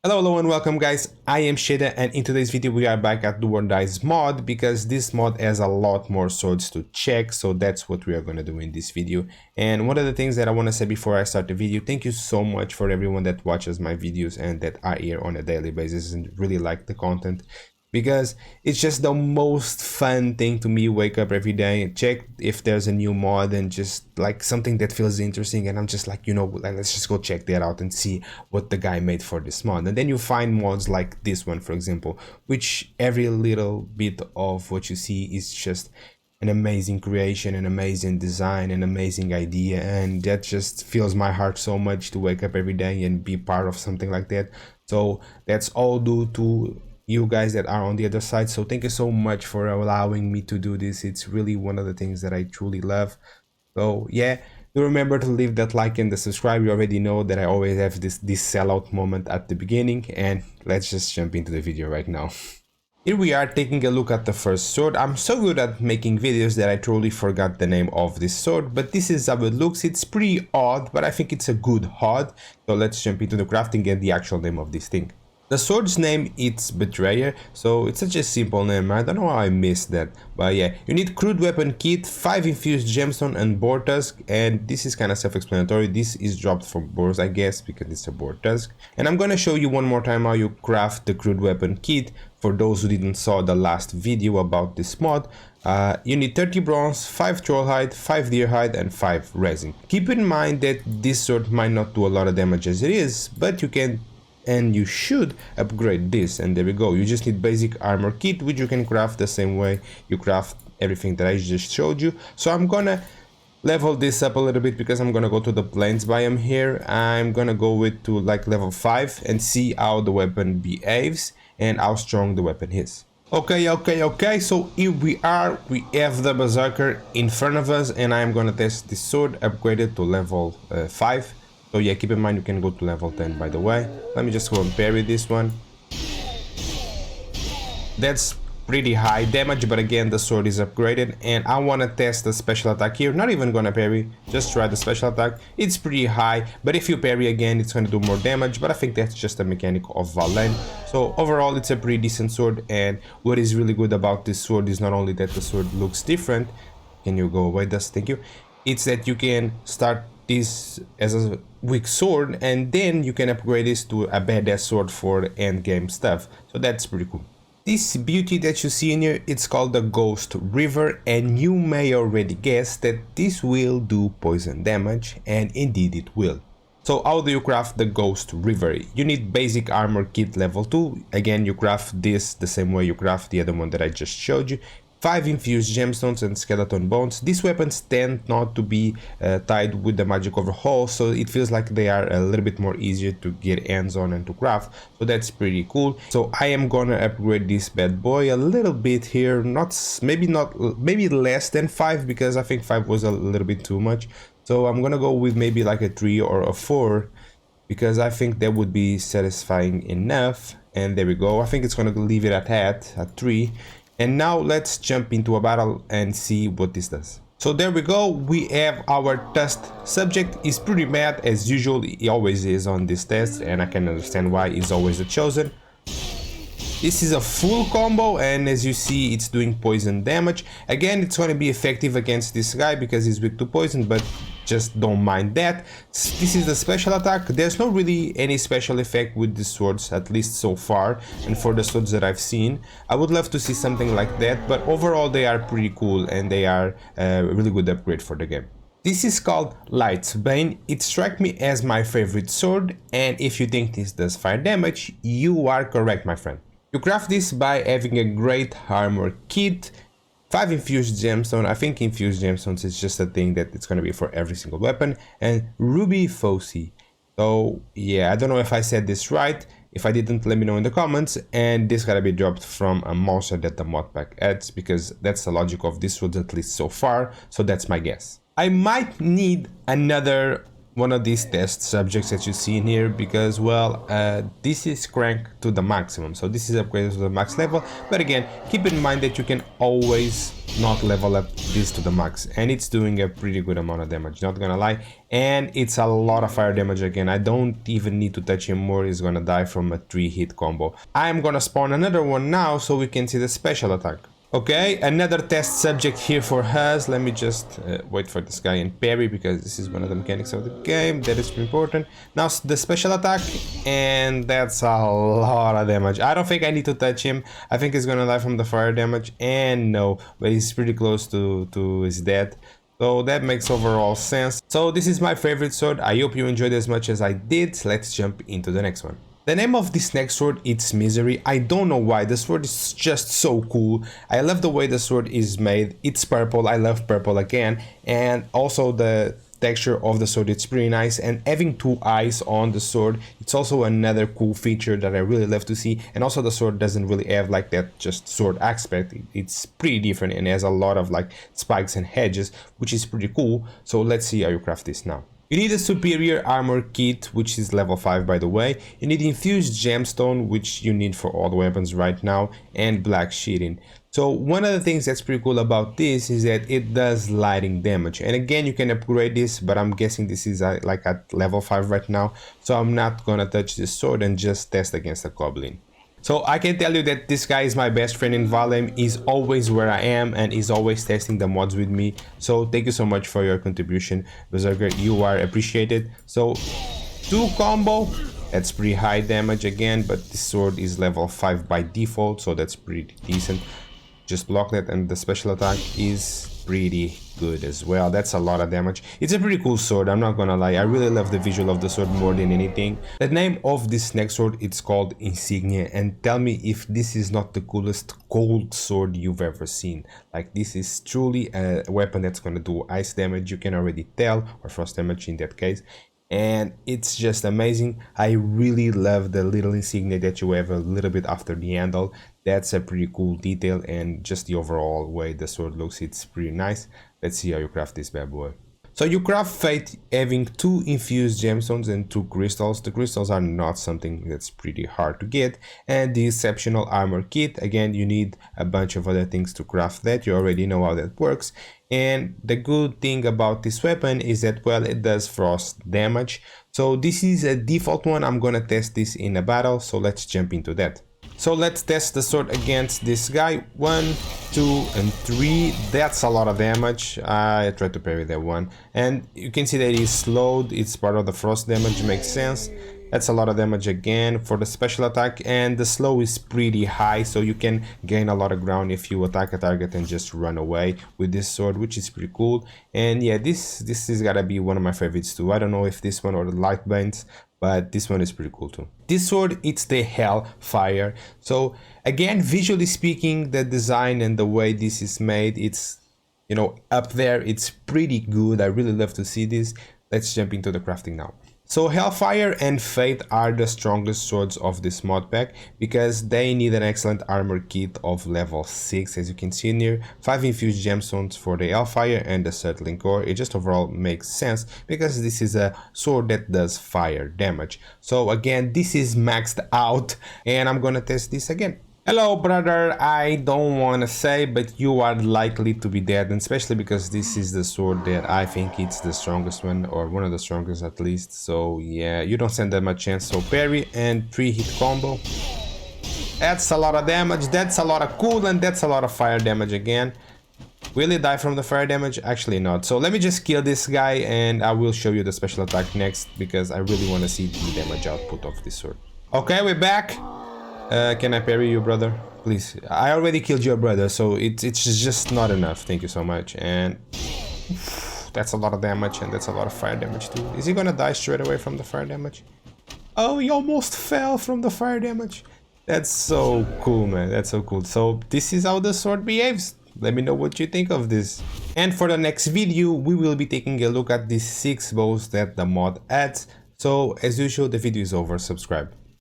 Hello and welcome guys, I am Shieda and in today's video we are back at DoOrDie's mod because this mod has a lot more swords to check, so that's what we are going to do in this video. And one of the things that I want to say before I start the video, thank you so much for everyone that watches my videos and that are here on a daily basis and really like the content, because it's just the most fun thing to me. Wake up every day and check if there's a new mod and just like something that feels interesting, and I'm just like, let's just go check that out and see what the guy made for this mod. And then you find mods like this one, for example, which every little bit of what you see is just an amazing creation, an amazing design, an amazing idea, and that just fills my heart so much to wake up every day and be part of something like that. So that's all due to you guys that are on the other side, so thank you so much for allowing me to do this. It's really one of the things that I truly love. So yeah, do remember to leave that like and the subscribe. You already know that I always have this sellout moment at the beginning, and let's just jump into the video right now. Here we are taking a look at the first sword. I'm so good at making videos that I totally forgot the name of this sword, but this is how it looks. It's pretty odd, but I think it's a good odd. So let's jump into the crafting and the actual name of this thing. The sword's name is Betrayer, so it's such a simple name. I don't know how I missed that, but yeah, you need crude weapon kit, 5 infused gemstone and boar tusk, and this is kind of self-explanatory. This is dropped from boars, I guess, because it's a boar tusk. And I'm gonna show you one more time how you craft the crude weapon kit. For those who didn't saw the last video about this mod, you need 30 bronze, 5 troll hide, 5 deer hide, and 5 resin. Keep in mind that this sword might not do a lot of damage as it is, but you can and you should upgrade this, and there we go. You just need basic armor kit, which you can craft the same way you craft everything that I just showed you. So I'm gonna level this up a little bit because I'm gonna go to the plains biome here. I'm gonna go with to like level 5 and see how the weapon behaves and how strong the weapon is. Okay, so here we are. We have the berserker in front of us, and I'm gonna test this sword, upgraded to level 5. So yeah, keep in mind you can go to level 10, by the way. Let me just go and parry this one. That's pretty high damage, but again, the sword is upgraded, and I want to test the special attack here. Not even gonna parry, just try the special attack. It's pretty high, but if you parry again, it's gonna do more damage, but I think that's just a mechanic of Valheim. So overall, it's a pretty decent sword, and what is really good about this sword is not only that the sword looks different. Can you go away, Dust? Thank you. It's that you can start this as a weak sword, and then you can upgrade this to a badass sword for end game stuff. So that's pretty cool. This beauty that you see in here, it's called the Ghost River, and you may already guess that this will do poison damage, and indeed it will. So how do you craft the Ghost River? You need basic armor kit level 2. Again, you craft this the same way you craft the other one that I just showed you. 5 infused gemstones and skeleton bones. These weapons tend not to be tied with the magic overhaul, so it feels like they are a little bit more easier to get hands on and to craft. So that's pretty cool. So I am gonna upgrade this bad boy a little bit here. Maybe less than 5, because I think 5 was a little bit too much. So I'm gonna go with maybe like a 3 or a 4, because I think that would be satisfying enough. And there we go. I think it's gonna leave it at 3. And now let's jump into a battle and see what this does. So there we go, we have our test subject. Is pretty mad as usual, he always is on this test, and I can understand why he's always the chosen. This is a full combo, and as you see, it's doing poison damage. Again, it's going to be effective against this guy because he's weak to poison, but just don't mind that. This is the special attack. There's not really any special effect with the swords, at least so far, and for the swords that I've seen. I would love to see something like that, but overall they are pretty cool, and they are a really good upgrade for the game. This is called Light's Bane. It struck me as my favorite sword, and if you think this does fire damage, you are correct, my friend. You craft this by having a great armor kit, 5 infused gemstones. I think infused gemstones is just a thing that it's going to be for every single weapon, and ruby foci. So yeah, I don't know if I said this right. If I didn't, let me know in the comments. And this gotta be dropped from a monster that the mod pack adds, because that's the logic of this sword, at least so far. So that's my guess. I might need another one of these test subjects that you see in here because, well, this is cranked to the maximum, so this is upgraded to the max level. But again, keep in mind that you can always not level up this to the max, and it's doing a pretty good amount of damage, not gonna lie. And it's a lot of fire damage. Again, I don't even need to touch him more, he's gonna die from a 3-hit combo. I'm gonna spawn another one now so we can see the special attack. Okay, another test subject here for us. Let me just wait for this guy and parry, because this is one of the mechanics of the game that is important. Now the special attack, and that's a lot of damage. I don't think I need to touch him. I think he's gonna die from the fire damage, and no, but he's pretty close to his death. So that makes overall sense. So this is my favorite sword. I hope you enjoyed as much as I did. Let's jump into the next one. The name of this next sword, it's Misery. I don't know why, the sword is just so cool. I love the way the sword is made. It's purple, I love purple again. And also the texture of the sword, it's pretty nice. And having 2 eyes on the sword, it's also another cool feature that I really love to see. And also the sword doesn't really have like that just sword aspect. It's pretty different and has a lot of like spikes and hedges, which is pretty cool. So let's see how you craft this now. You need a superior armor kit, which is level 5 by the way. You need infused gemstone, which you need for all the weapons right now, and black sheeting. So one of the things that's pretty cool about this is that it does lightning damage. And again, you can upgrade this, but I'm guessing this is like at level 5 right now. So I'm not gonna touch this sword and just test against the goblin. So I can tell you that this guy is my best friend in Valheim. He's always where I am and he's always testing the mods with me. So thank you so much for your contribution, Berserker. You are appreciated. So 2 combo, that's pretty high damage again, but this sword is level 5 by default, so that's pretty decent. Just block that, and the special attack is pretty good as well. That's a lot of damage. It's a pretty cool sword, I'm not gonna lie. I really love the visual of the sword more than anything. The name of this next sword, it's called Insignia, and tell me if this is not the coolest cold sword you've ever seen. Like, this is truly a weapon that's gonna do ice damage, you can already tell, or frost damage in that case. And it's just amazing. I really love the little insignia that you have a little bit after the handle. That's a pretty cool detail, and just the overall way the sword looks, it's pretty nice. Let's see how you craft this bad boy. So you craft Fate having 2 infused gemstones and 2 crystals. The crystals are not something that's pretty hard to get. And the exceptional armor kit, again, you need a bunch of other things to craft that. You already know how that works. And the good thing about this weapon is that, well, it does frost damage. So this is a default one. I'm gonna test this in a battle, so let's jump into that. So let's test the sword against this guy. 1, 2, and 3. That's a lot of damage. I tried to parry that one. And you can see that he's slowed. It's part of the frost damage, makes sense. That's a lot of damage again for the special attack, and the slow is pretty high, so you can gain a lot of ground if you attack a target and just run away with this sword, which is pretty cool. And yeah, this is gotta be one of my favorites too. I don't know if this one or the light bands, but this one is pretty cool too. This sword, it's the Hellfire. So again, visually speaking, the design and the way this is made, it's, you know, up there. It's pretty good. I really love to see this. Let's jump into the crafting now. So Hellfire and Fate are the strongest swords of this mod pack, because they need an excellent armor kit of level 6, as you can see in here. 5 infused gemstones for the Hellfire and the settling core. It just overall makes sense because this is a sword that does fire damage. So again, this is maxed out, and I'm gonna test this again. Hello brother, I don't wanna say, but you are likely to be dead, and especially because this is the sword that I think it's the strongest one, or one of the strongest at least. So yeah, you don't stand that much chance. So parry and 3-hit combo. That's a lot of damage, that's a lot of coolant, that's a lot of fire damage again. Will he die from the fire damage? Actually not. So let me just kill this guy and I will show you the special attack next, because I really want to see the damage output of this sword. Okay, we're back. Can I parry you, brother? Please. I already killed your brother, so it's just not enough. Thank you so much. And that's a lot of damage, and that's a lot of fire damage too. Is he gonna die straight away from the fire damage? Oh, he almost fell from the fire damage. That's so cool, man. That's so cool. So this is how the sword behaves. Let me know what you think of this. And for the next video, we will be taking a look at these 6 bows that the mod adds. So as usual, the video is over. Subscribe.